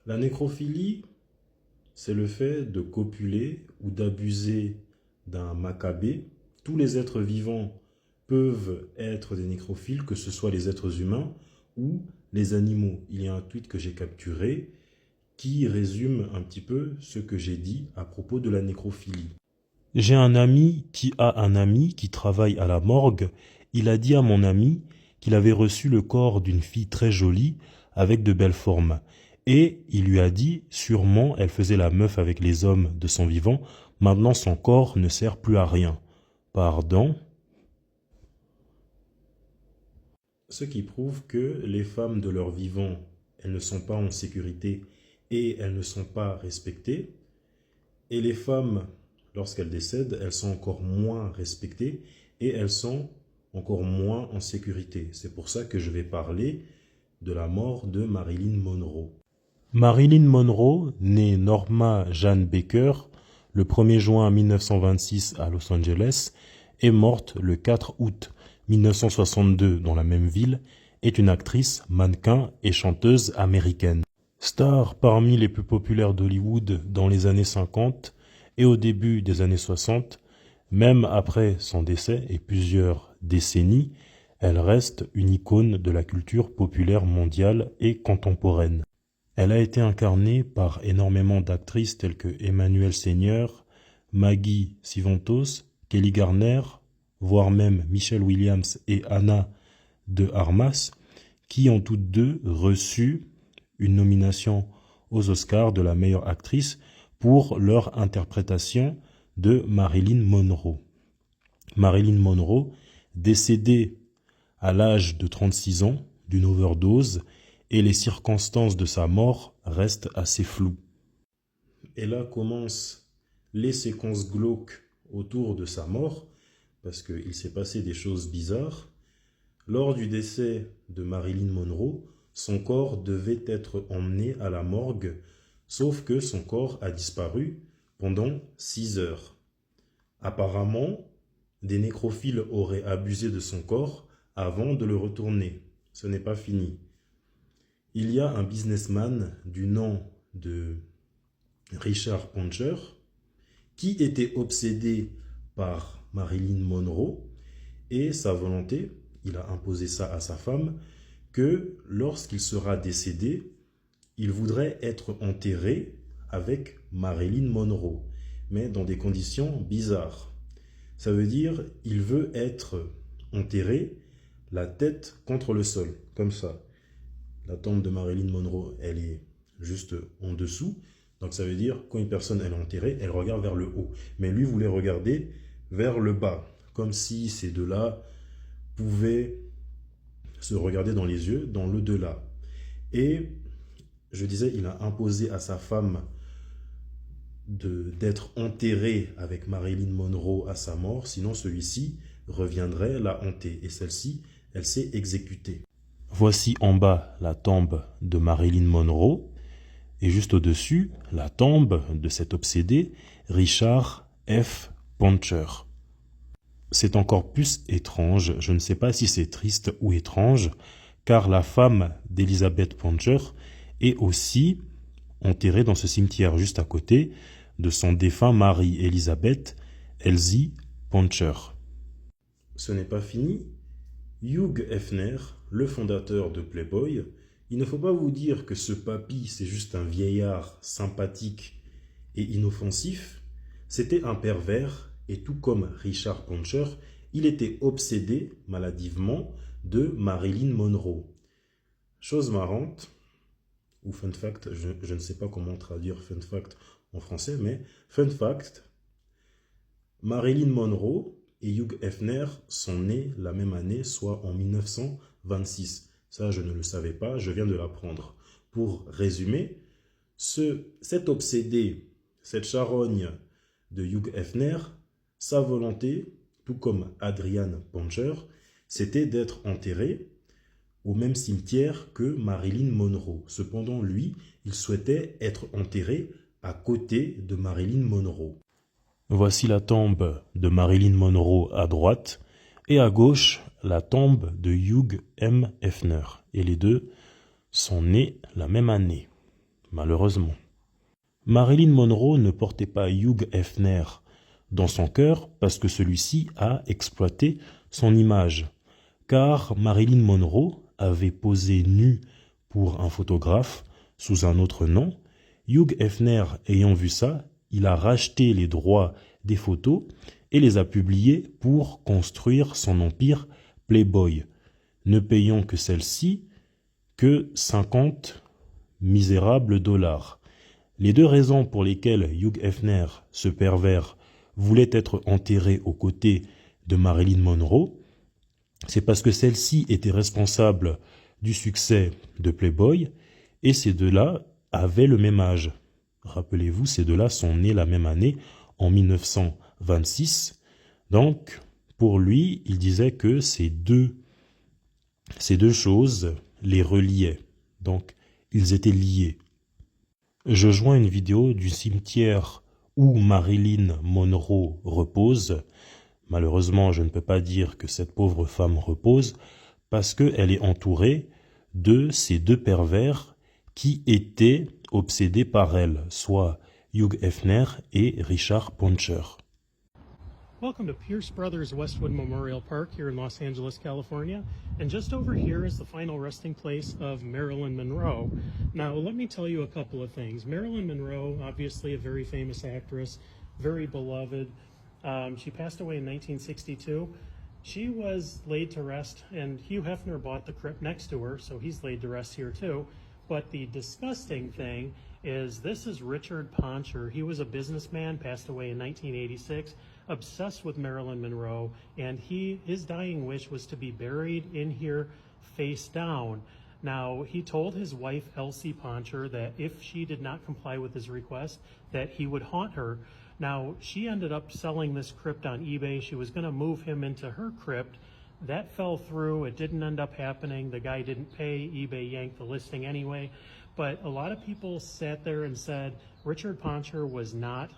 La nécrophilie, c'est le fait de copuler ou d'abuser d'un macabée. Tous les êtres vivants peuvent être des nécrophiles, que ce soit les êtres humains ou les animaux. Il y a un tweet que j'ai capturé qui résume un petit peu ce que j'ai dit à propos de la nécrophilie. J'ai un ami qui a un ami qui travaille à la morgue. Il a dit à mon ami qu'il avait reçu le corps d'une fille très jolie avec de belles formes. Et il lui a dit, sûrement elle faisait la meuf avec les hommes de son vivant, maintenant son corps ne sert plus à rien. Pardon? Ce qui prouve que les femmes de leur vivant, elles ne sont pas en sécurité et elles ne sont pas respectées. Et les femmes, lorsqu'elles décèdent, elles sont encore moins respectées et elles sont encore moins en sécurité. C'est pour ça que je vais parler de la mort de Marilyn Monroe. Marilyn Monroe, née Norma Jane Baker, le 1er juin 1926 à Los Angeles, est morte le 4 août 1962 dans la même ville, est une actrice, mannequin et chanteuse américaine. Star parmi les plus populaires d'Hollywood dans les années 50 et au début des années 60, même après son décès et plusieurs décennies, elle reste une icône de la culture populaire mondiale et contemporaine. Elle a été incarnée par énormément d'actrices telles que Emmanuelle Seigneur, Maggie Sivantos, Kelly Garner, voire même Michelle Williams et Anna de Armas, qui ont toutes deux reçu une nomination aux Oscars de la meilleure actrice pour leur interprétation de Marilyn Monroe. Marilyn Monroe, décédée à l'âge de 36 ans d'une overdose, et les circonstances de sa mort restent assez floues. Et là commencent les séquences glauques autour de sa mort, parce qu'il s'est passé des choses bizarres. Lors du décès de Marilyn Monroe, son corps devait être emmené à la morgue, sauf que son corps a disparu pendant 6 heures. Apparemment, des nécrophiles auraient abusé de son corps avant de le retourner. Ce n'est pas fini. Il y a un businessman du nom de Richard Poncher qui était obsédé par Marilyn Monroe et sa volonté, il a imposé ça à sa femme, que lorsqu'il sera décédé, il voudrait être enterré avec Marilyn Monroe, mais dans des conditions bizarres. Ça veut dire il veut être enterré la tête contre le sol, comme ça. La tombe de Marilyn Monroe, elle est juste en dessous. Donc ça veut dire, quand une personne elle est enterrée, elle regarde vers le haut. Mais lui voulait regarder vers le bas, comme si ces deux-là pouvaient se regarder dans les yeux, dans l'au-delà. Et je disais, il a imposé à sa femme d'être enterré avec Marilyn Monroe à sa mort, sinon celui-ci reviendrait la hanter. Et celle-ci, elle s'est exécutée. Voici en bas la tombe de Marilyn Monroe et juste au-dessus la tombe de cet obsédé, Richard F. Poncher. C'est encore plus étrange, je ne sais pas si c'est triste ou étrange, car la femme d'Elizabeth Poncher est aussi enterrée dans ce cimetière juste à côté de son défunt mari Elizabeth Elsie Poncher. Ce n'est pas fini. Hugh Hefner, le fondateur de Playboy, il ne faut pas vous dire que ce papy, c'est juste un vieillard sympathique et inoffensif. C'était un pervers et tout comme Richard Poncher, il était obsédé maladivement de Marilyn Monroe. Chose marrante, ou fun fact, je ne sais pas comment traduire fun fact en français, mais fun fact, Marilyn Monroe et Hugh Hefner sont nés la même année, soit en 1926. Ça, je ne le savais pas, je viens de l'apprendre. Pour résumer, cet obsédé, cette charogne de Hugh Hefner, sa volonté, tout comme Adrian Poncher, c'était d'être enterré au même cimetière que Marilyn Monroe. Cependant, lui, il souhaitait être enterré à côté de Marilyn Monroe. Voici la tombe de Marilyn Monroe à droite et à gauche la tombe de Hugh M. Hefner. Et les deux sont nés la même année. malheureusement. Marilyn Monroe ne portait pas Hugh Hefner dans son cœur parce que celui-ci a exploité son image. Car Marilyn Monroe avait posé nue pour un photographe sous un autre nom. Hugh Hefner ayant vu ça, il a racheté les droits des photos et les a publiés pour construire son empire Playboy, ne payant que celle-ci que 50 misérables dollars. Les deux raisons pour lesquelles Hugh Hefner, ce pervers, voulait être enterré aux côtés de Marilyn Monroe, c'est parce que celle-ci était responsable du succès de Playboy et ces deux-là avaient le même âge. Rappelez-vous, ces deux-là sont nés la même année, en 1926. Donc, pour lui, il disait que ces deux choses les reliaient. Donc, ils étaient liés. Je joins une vidéo du cimetière où Marilyn Monroe repose. Malheureusement, je ne peux pas dire que cette pauvre femme repose parce qu'elle est entourée de ces deux pervers qui étaient obsédés par elle, soit Hugh Hefner et Richard Poncher. Welcome to Pierce Brothers Westwood Memorial Park here in Los Angeles, California. And just over here is the final resting place of Marilyn Monroe. Now, let me tell you a couple of things. Marilyn Monroe, obviously a very famous actress, very beloved. She passed away in 1962. She was laid to rest, and Hugh Hefner bought the crypt next to her, so he's laid to rest here too. But the disgusting thing is this is Richard Poncher. He was a businessman, passed away in 1986, obsessed with Marilyn Monroe, and his dying wish was to be buried in here face down. Now, he told his wife, Elsie Poncher, that if she did not comply with his request, that he would haunt her. Now, she ended up selling this crypt on eBay. She was going to move him into her crypt. That fell through. It didn't end up happening. The guy didn't pay. eBay yanked the listing anyway. But a lot of people sat there and said Richard Poncher was not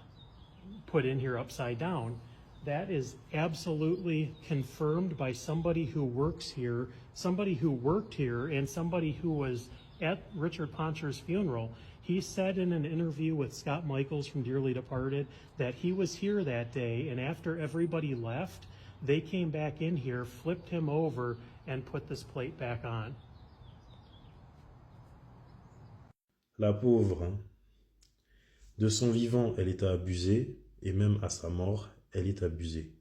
put in here upside down. That is absolutely confirmed by somebody who works here, somebody who worked here, and somebody who was at Richard Poncher's funeral. He said in an interview with Scott Michaels from Dearly Departed that he was here that day, and after everybody left, they came back in here, flipped him over, and put this plate back on. La pauvre, hein. De son vivant, elle est abusée, et même à sa mort, elle est abusée.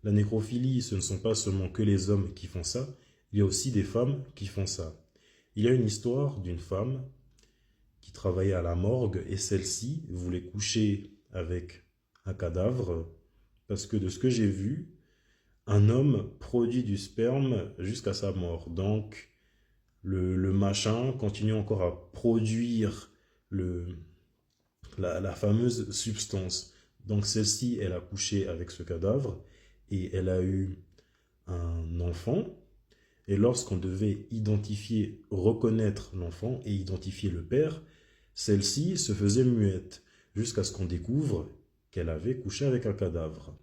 La nécrophilie, ce ne sont pas seulement que les hommes qui font ça, il y a aussi des femmes qui font ça. Il y a une histoire d'une femme qui travaillait à la morgue et celle-ci voulait coucher avec un cadavre parce que de ce que j'ai vu, un homme produit du sperme jusqu'à sa mort. Donc, le machin continue encore à produire la fameuse substance. Donc, celle-ci, elle a couché avec ce cadavre et elle a eu un enfant. Et lorsqu'on devait identifier, reconnaître l'enfant et identifier le père, celle-ci se faisait muette jusqu'à ce qu'on découvre qu'elle avait couché avec un cadavre.